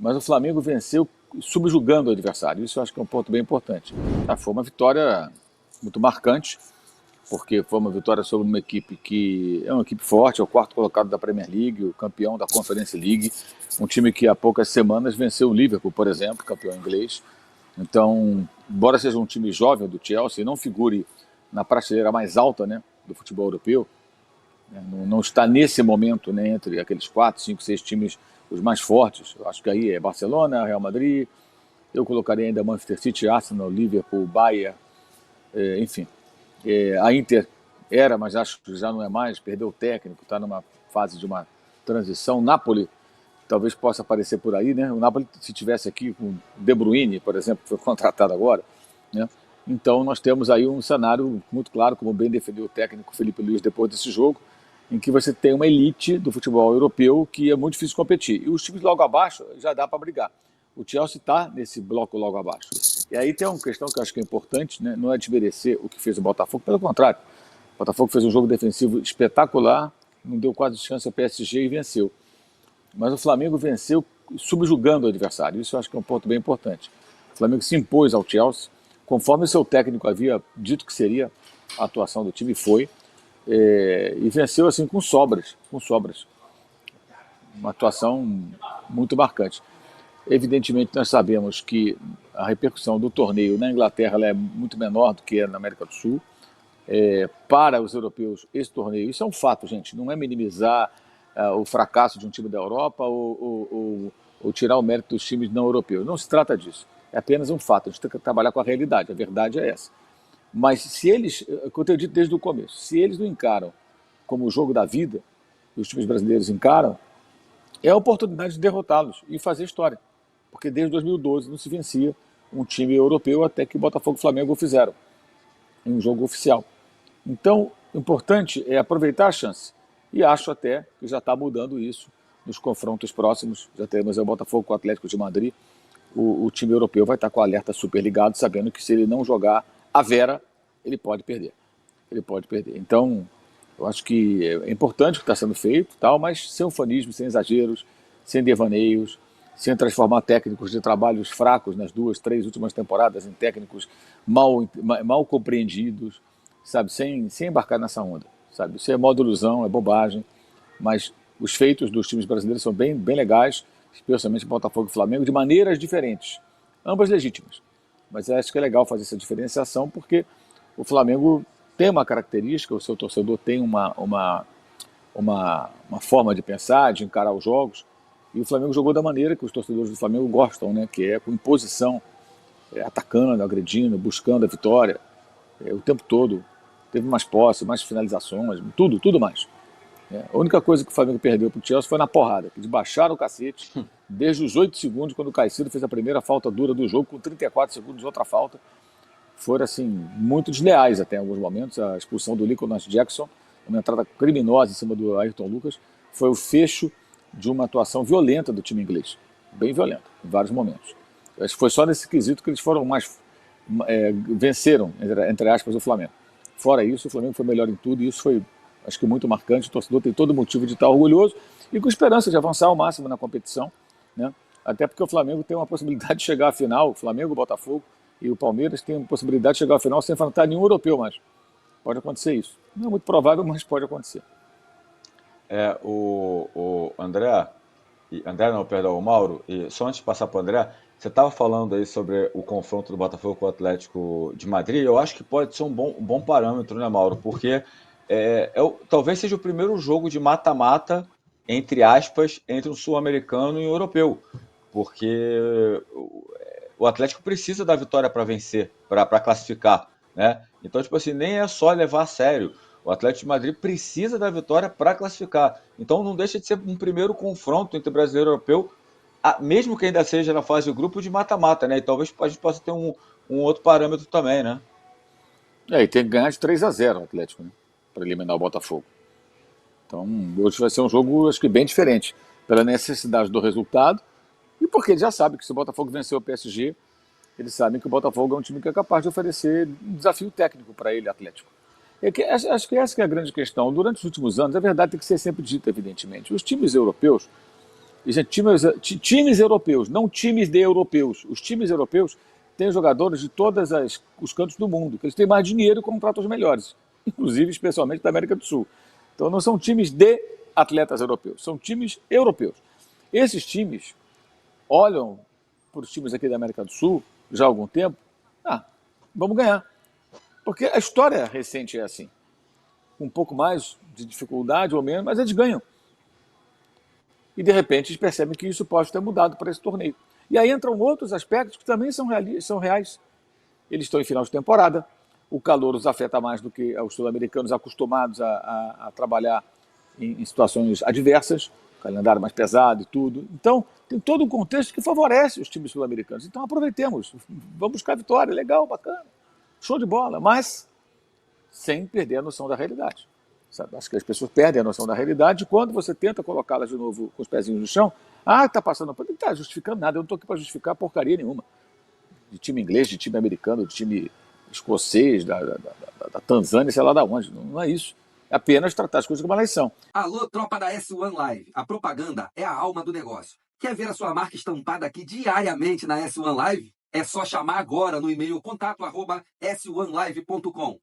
mas o Flamengo venceu subjugando o adversário. Isso eu acho que é um ponto bem importante. Foi uma vitória muito marcante, porque foi uma vitória sobre uma equipe que é uma equipe forte, é o quarto colocado da Premier League, o campeão da Conference League, um time que há poucas semanas venceu o Liverpool, por exemplo, campeão inglês. Então, embora seja um time jovem do Chelsea, não figure na prateleira mais alta, né, do futebol europeu, né, não está nesse momento, né, entre aqueles 4, 5, 6 times os mais fortes. Eu acho que aí é Barcelona, Real Madrid, eu colocaria ainda Manchester City, Arsenal, Liverpool, Bayern, enfim. A Inter era, mas acho que já não é mais, perdeu o técnico, está numa fase de uma transição. Napoli talvez possa aparecer por aí, né? O Napoli, se tivesse aqui com De Bruyne, por exemplo, que foi contratado agora, né? Então nós temos aí um cenário muito claro, como bem defendeu o técnico Felipe Luiz depois desse jogo, em que você tem uma elite do futebol europeu que é muito difícil competir. E os times logo abaixo já dá para brigar. O Chelsea está nesse bloco logo abaixo. E aí tem uma questão que eu acho que é importante, né? Não é desmerecer o que fez o Botafogo, pelo contrário. O Botafogo fez um jogo defensivo espetacular, não deu quase chance ao PSG e venceu. Mas o Flamengo venceu subjugando o adversário. Isso eu acho que é um ponto bem importante. O Flamengo se impôs ao Chelsea, conforme o seu técnico havia dito que seria a atuação do time, foi, e venceu assim com sobras. Uma atuação muito marcante. Evidentemente, nós sabemos que a repercussão do torneio na Inglaterra ela é muito menor do que é na América do Sul. Para os europeus, esse torneio, isso é um fato, gente, não é minimizar o fracasso de um time da Europa ou tirar o mérito dos times não europeus. Não se trata disso. É apenas um fato. A gente tem que trabalhar com a realidade. A verdade é essa. Mas se eles, como eu tenho dito desde o começo, se eles não encaram como o jogo da vida, e os times brasileiros encaram, é a oportunidade de derrotá-los e fazer história. Porque desde 2012 não se vencia um time europeu até que o Botafogo e o Flamengo o fizeram em um jogo oficial. Então, o importante é aproveitar a chance. E acho até que já está mudando isso nos confrontos próximos. Já temos o Botafogo com o Atlético de Madrid. O time europeu vai estar com o alerta super ligado, sabendo que se ele não jogar a vera, ele pode perder. Ele pode perder. Então, eu acho que é importante o que está sendo feito, tal, mas sem ufanismo, sem exageros, sem devaneios, sem transformar técnicos de trabalhos fracos nas 2, 3 últimas temporadas em técnicos mal compreendidos, sabe, sem embarcar nessa onda, sabe. Isso é modo ilusão, é bobagem, mas os feitos dos times brasileiros são bem legais, especialmente Botafogo e Flamengo, de maneiras diferentes, ambas legítimas. Mas eu acho que é legal fazer essa diferenciação, porque o Flamengo tem uma característica, o seu torcedor tem uma forma de pensar, de encarar os jogos, e o Flamengo jogou da maneira que os torcedores do Flamengo gostam, né? Que é com imposição, atacando, agredindo, buscando a vitória, o tempo todo. Teve mais posse, mais finalizações, tudo mais. A única coisa que o Flamengo perdeu para o Chelsea foi na porrada, que de baixar o cacete, desde os 8 segundos, quando o Caicedo fez a primeira falta dura do jogo, com 34 segundos outra falta. Foram assim, muito desleais até em alguns momentos. A expulsão do Nicolas Jackson, uma entrada criminosa em cima do Ayrton Lucas, foi o fecho de uma atuação violenta do time inglês. Bem violenta, em vários momentos. Eu acho que foi só nesse quesito que eles foram mais... venceram, entre aspas, o Flamengo. Fora isso, o Flamengo foi melhor em tudo, e isso foi, acho que, muito marcante. O torcedor tem todo motivo de estar orgulhoso e com esperança de avançar ao máximo na competição, né? Até porque o Flamengo tem uma possibilidade de chegar à final, o Flamengo, o Botafogo e o Palmeiras têm a possibilidade de chegar à final sem enfrentar nenhum europeu mais. Pode acontecer isso. Não é muito provável, mas pode acontecer. O André, não, perdão, o Mauro, e só antes de passar para o André, você estava falando aí sobre o confronto do Botafogo com o Atlético de Madrid. Eu acho que pode ser um bom parâmetro, né, Mauro? Porque talvez seja o primeiro jogo de mata-mata, entre aspas, entre um sul-americano e um europeu. Porque o Atlético precisa da vitória para vencer, para classificar, né? Então, tipo assim, nem é só levar a sério. O Atlético de Madrid precisa da vitória para classificar. Então não deixa de ser um primeiro confronto entre brasileiro e europeu, mesmo que ainda seja na fase do grupo, de mata-mata, né? E talvez a gente possa ter um outro parâmetro também, né? E tem que ganhar de 3-0 o Atlético, né? Para eliminar o Botafogo. Então hoje vai ser um jogo, acho que bem diferente, pela necessidade do resultado e porque ele já sabe que se o Botafogo vencer o PSG, eles sabem que o Botafogo é um time que é capaz de oferecer um desafio técnico para ele, Atlético. Acho que essa que é a grande questão. Durante os últimos anos, a verdade tem que ser sempre dita, evidentemente. Os times europeus E, gente, times europeus, não times de europeus. Os times europeus têm jogadores de todos os cantos do mundo, que eles têm mais dinheiro e contratam os melhores, inclusive, especialmente da América do Sul. Então, não são times de atletas europeus, são times europeus. Esses times olham para os times aqui da América do Sul, já há algum tempo, vamos ganhar. Porque a história recente é assim. Um pouco mais de dificuldade ou menos, mas eles ganham. E, de repente, eles percebem que isso pode ter mudado para esse torneio. E aí entram outros aspectos que também são reais. Eles estão em final de temporada, o calor os afeta mais do que os sul-americanos acostumados a trabalhar em situações adversas, calendário mais pesado e tudo. Então, tem todo um contexto que favorece os times sul-americanos. Então, aproveitemos, vamos buscar a vitória, legal, bacana, show de bola, mas sem perder a noção da realidade. Sabe? Acho que as pessoas perdem a noção da realidade quando você tenta colocá-las de novo com os pezinhos no chão. Está passando. Não está justificando nada, eu não estou aqui para justificar porcaria nenhuma. De time inglês, de time americano, de time escocês, da Tanzânia, sei lá da onde. Não é isso. É apenas tratar as coisas como elas são. Alô, tropa da S1 Live. A propaganda é a alma do negócio. Quer ver a sua marca estampada aqui diariamente na S1 Live? É só chamar agora no e-mail contato@s1live.com.